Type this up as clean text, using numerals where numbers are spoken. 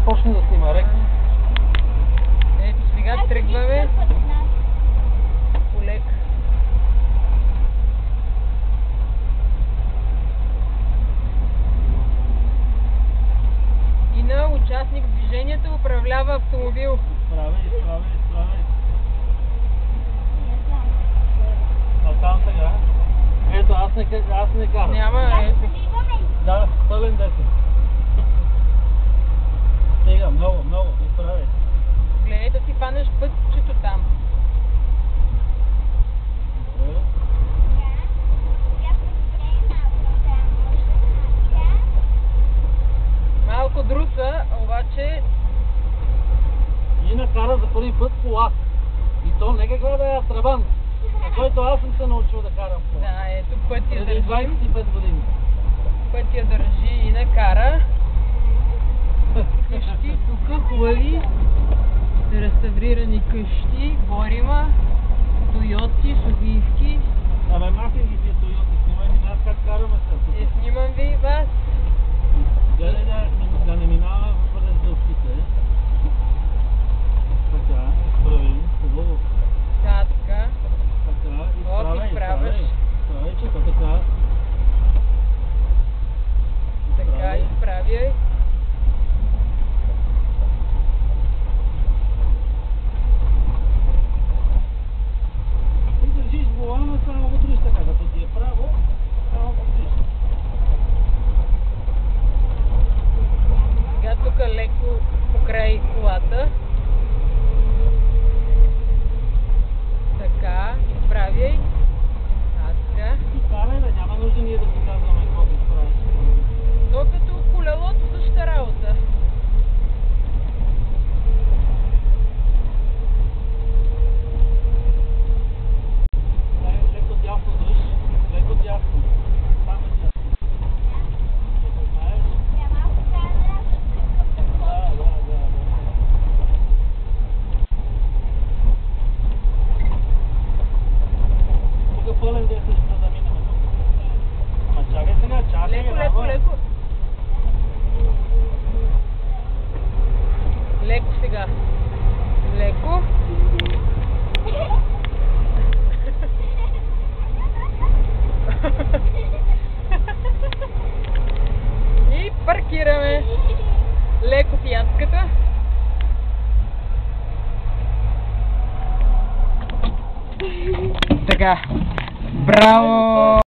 почне да снима, рек. Ето сега тръгваме. Полек. И на участник в движението управлява автомобил. Изправи. Натам сега. Ето, аз не карам. Няма, ето. Да, пълен десен. Сега, много, изправи. Гледай да си фанеш пътчето там. Добре. Малко друса, обаче И накара за първи път кола. И то не каква да е Трабан, на който аз съм се научил да карам кола. да, ето пътя Преди държи. 25 години. Пътя държи и накара. Къщи, тук хубави реставрирани къщи, Борима, Тойоти, Софийски. Абе, махай ги тия Тойоти, снимай ни нас как караме сега. Снимам ви и вас. Гледай да не минава през дъвките. Така, изправи, хубаво. Да, така. Така, изправяш. Изправи, че така. Така, изправяй. И държиш волана, само го дръж така, като ти е право, само го дръж. Сега тук леко покрай колата. Така, изправяй. Така. И карай, да няма нужда ние да ти казваме какво да правиш. То като колелото същата работа. Леко дясно дръж, леко дясно. Само дясно. Ето знаеш? Да. Тук пълен десен ще да минем тук. Ма чакай сега, Леко. Леко сега. Леко. И паркираме. Леко фиатката. Така. Браво!